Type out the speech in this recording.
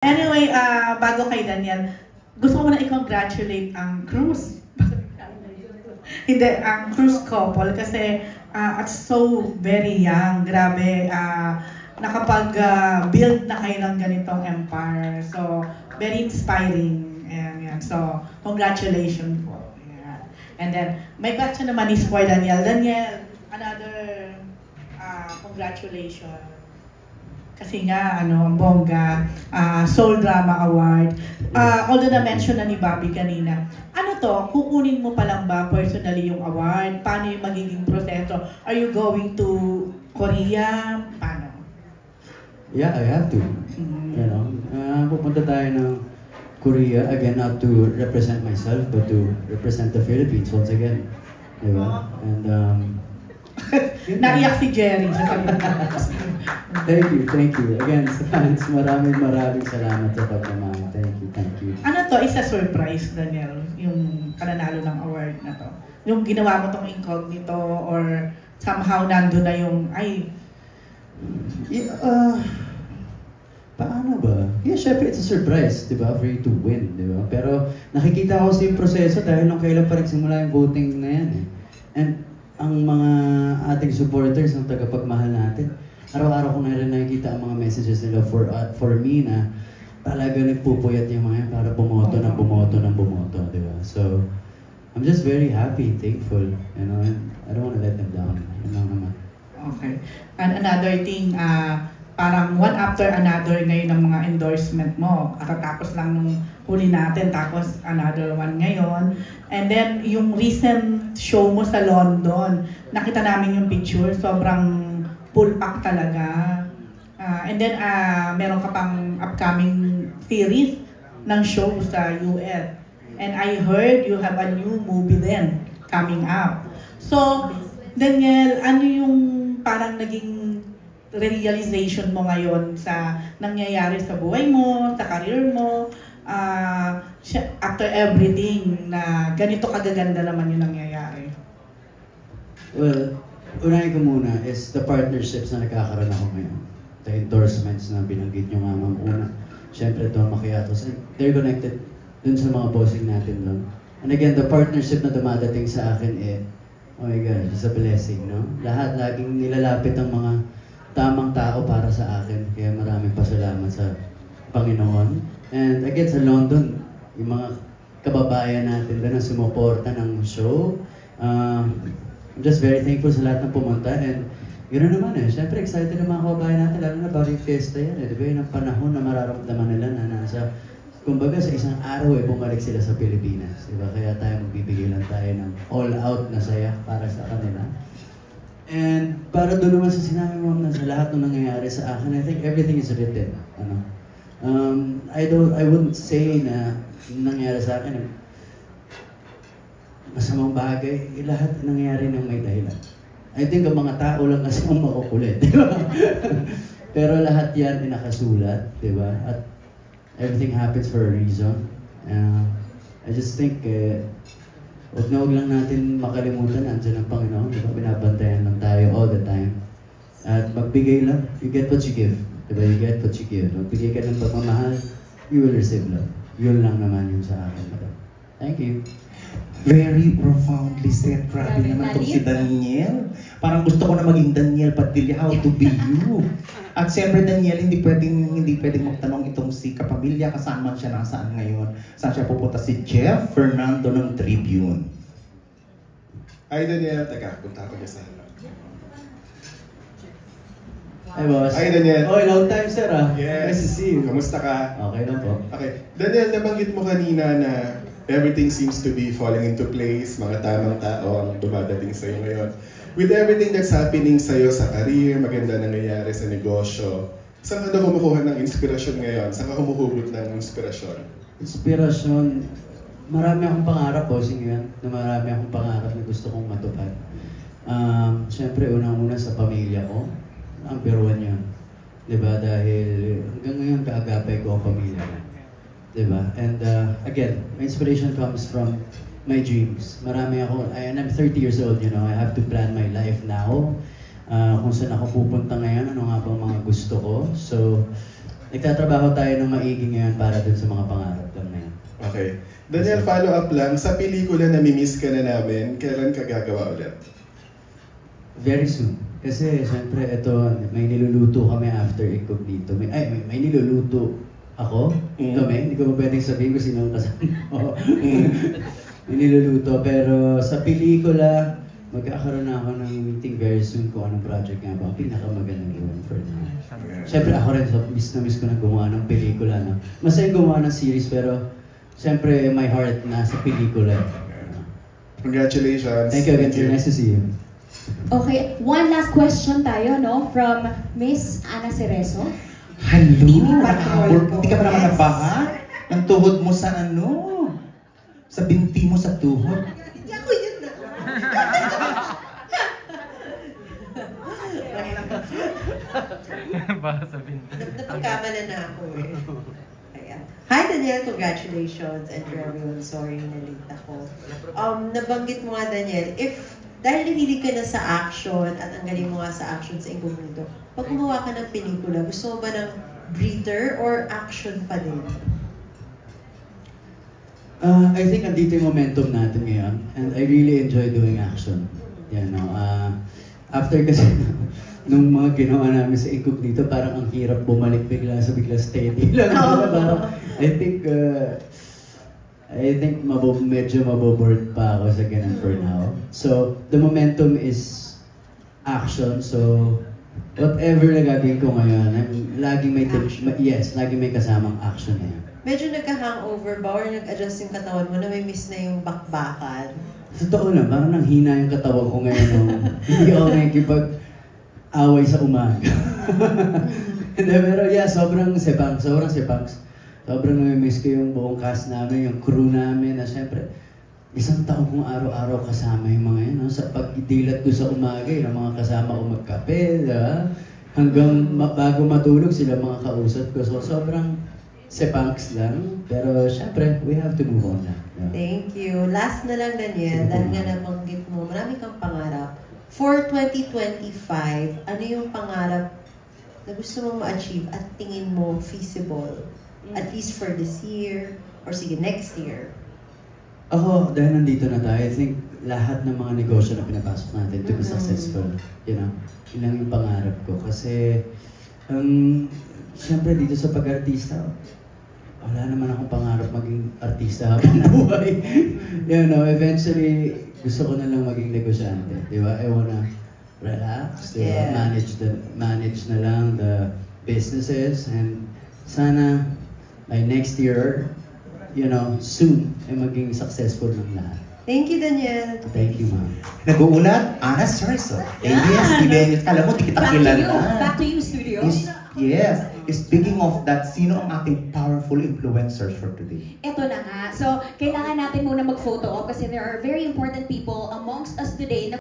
Anyway, bago kay Daniel, gusto ko na i-congratulate ang cruise. Hindi, ang cruise couple kasi at so very young. Grabe, nakapag-build na kayo ng ganitong empire. So, very inspiring. And so, congratulations po. Ayan. And then, may question naman is for Daniel. Daniel, another congratulations. Kasi nga, ang bongga, Soul Drama Award. Although na-mention na ni Bobby kanina, ano to, kukunin mo pa lang ba personally yung award? Paano yung magiging proseso? Are you going to Korea? Paano? Yeah, I have to. You know, pupunta tayo ng Korea, again, not to represent myself, but to represent the Philippines once again. Diba? And, naiyak si Jerry sa Thank you. Again, sa fans, maraming salamat sa pagmamahal. Thank you. Ano to, isa surprise, Daniel, yung pananalo ng award na to? Yung ginawa mo tong incognito or somehow nandun na yung, paano ba? Yeah, syempre it's a surprise, di ba? For you to win, di ba? Pero nakikita ko sa yung proseso dahil nung kailan pa nagsimula yung voting na yan eh. And ang mga ating supporters, ang tagapagmahal natin, araw-araw ko na rin nakikita ang mga messages nila for me na talaga nagpupuyat yung mga yan para bumoto, di ba? So, I'm just very happy, thankful, you know, and I don't want to let them down. Yun lang naman. Okay. And another thing, parang one after another ngayon ng mga endorsement mo. Kakatapos lang nung huli natin, tapos another one ngayon. And then, yung recent show mo sa London, nakita namin yung picture, sobrang full pack talaga. And then, meron ka pang upcoming series ng show sa US. And I heard you have a new movie then coming up. So, Daniel, ano yung parang naging realization mo ngayon sa nangyayari sa buhay mo, sa career mo, after everything na ganito kagaganda naman yung nangyayari? Well, unahin ko muna is the partnerships na nagkakaroon ako ngayon. The endorsements na binanggit nyo nga ma'am una. Siyempre Don Macchiatos. And they're connected dun sa mga bossing natin doon. And again, the partnership na dumadating sa akin oh my God, it's a blessing, no? Lahat laging nilalapit ang mga tamang tao para sa akin. Kaya maraming pasalamat sa Panginoon. And again, sa London, yung mga kababayan natin doon na sumuporta ng show. I'm just very thankful sa lahat ng pumunta. And gano'n naman syempre excited ng mga kababayan natin, lalo na Barrio Fiesta yan. Diba yun ang panahon na mararamdaman nila na nasa, kumbaga sa isang araw bumalik sila sa Pilipinas. Diba? Kaya tayo magbibigay lang tayo ng all out na saya para sa kanila. And para doon naman sa sinabi mo na sa lahat ng nangyayari sa akin, I think everything is written. I wouldn't say na nangyayari sa akin masamang bagay, lahat nangyayari ng may dahilan. I think ang mga tao lang kasi ang makukulit, di ba? Pero lahat yan ay nakasulat, di ba? At everything happens for a reason. I just think huwag lang natin makalimutan na andyan ang Panginoon. Diba? Binabantayan lang tayo all the time. At magbigay lang. You get what you give. Diba? You get what you give. Magbigay ka ng pagmamahal, you will receive love. Yun lang naman yung sa akin. Thank you. Very profoundly said. Grabe naman itong si Daniel. Parang gusto ko na maging Daniel Padilla. How to be you. At siyempre Daniel, hindi pwedeng magtanong itong si Kapamilya kasama siya nasaan ngayon. Saan siya pupunta? Si Jeff Fernando ng Tribune. Hi Daniel, teka, punta ko niya sa Hi boss. Hi Daniel. Oh, long time sir Yes. Nice to see you. Kamusta ka? Okay lang po. Okay. Daniel, nabanggit mo kanina na everything seems to be falling into place, mga tamang tao ang dumadating sa'yo ngayon. With everything that's happening sa'yo sa career, maganda nangyayari sa negosyo, saan ka na kumukuha ng inspirasyon ngayon? Saan ka humuhugot ng inspirasyon? Inspirasyon, marami akong pangarap, bossing yan, na marami akong pangarap na gusto kong matupad. Siyempre, unang-una sa pamilya ko, number one yun. Diba? Dahil hanggang ngayon kaagapay ko ang pamilya ko. Diba? And again, my inspiration comes from my dreams. Marami ako, and I'm 30 years old, you know, I have to plan my life now. Kung saan ako pupunta ngayon, ano nga bang mga gusto ko. So, nagtatrabaho tayo ng maigi ngayon para dun sa mga pangarap lang na yan. Okay. Daniel, follow up lang. Sa pelikula na mimiss ka na namin, kailan ka gagawa ulit? Very soon. Kasi siyempre ito, may niluluto kami after Incognito. May niluluto ako. Kami, hindi ko pa pwedeng sabihin kung sino ang kasama ko. May niluluto. Pero sa pelikula, magkakaroon na ako ng meeting very soon kung anong project nga ba. Ang pinakamagandang gawin for now. Siyempre ako rin, miss na miss ko na gumawa ng pelikula. No? Masaya gumawa ng series pero siyempre my heart nasa pelikula. Congratulations. Thank you again. Nice to see you. Okay, one last question tayo, no? From Miss Ana Cerezo. Hello! Patrol po. Hindi ka pa naman Yes. nabaha? Ang tuhod mo sa ano? Sa binti mo sa tuhod? Hindi ako yun na. Baka sabihin. Napagkamala na ako eh. Ayan. Hi Daniel, congratulations. And to everyone, sorry na late ako. Nabanggit mo nga Daniel, dahil nahilig ka na sa action at ang galing mo nga sa action sa Incognito, pag gumawa ka ng pelikula, gusto mo ba ng breather or action pa din? I think andito yung momentum natin ngayon and I really enjoy doing action. Yan, no? After kasi nung mga ginawa namin sa Incognito, parang ang hirap bumalik bigla steady lang. Parang, I think medyo maboboard pa ako sa ganun for now. So, the momentum is action. So, whatever na gagawin ko ngayon, laging may kasamang action na yan. Medyo nagka-hangover ba or nag-adjust yung katawan mo na may miss na yung bakbakan? Totoo na, parang nanghina yung katawan ko ngayon nung hindi ako nakikipag-away sa umaga. Pero yeah, sobrang sepangs. Sobrang namimiss ko yung buong cast namin, yung crew namin na syempre, isang taon kong araw-araw kasama yung mga yun. No? Sa pagdilat ko sa umaga, yung mga kasama ko magkape, hanggang bago matulog sila mga kausap ko. So sobrang sepangs lang. Pero syempre, we have to move on na. Yeah. Thank you. Last na lang, Daniel, dahil nga nabanggit mo, marami kang pangarap. For 2025, ano yung pangarap na gusto mong ma-achieve at tingin mo feasible? At least for this year, or sige, next year. Ako, dahil nandito na tayo, I think lahat ng mga negosyo na pinapasok natin to be successful. You know, yun lang yung pangarap ko. Kasi, siyempre dito sa pag-artista, wala naman akong pangarap maging artista habang buhay. You know, eventually, gusto ko na lang maging negosyante. Di ba? I wanna relax, di ba? Yeah. Manage na lang the businesses and sana by next year, you know, soon, ay maging successful ng lahat. Thank you, Daniel. Thank you, ma'am. Nag-uulat, Ana Cerezo. ABS-CBN. Kala mo, di kita kilala. Back to you, studio. Yes. Speaking of that, sino ang ating powerful influencers for today? Ito na nga. So, kailangan natin muna mag-photo op kasi there are very important people amongst us today na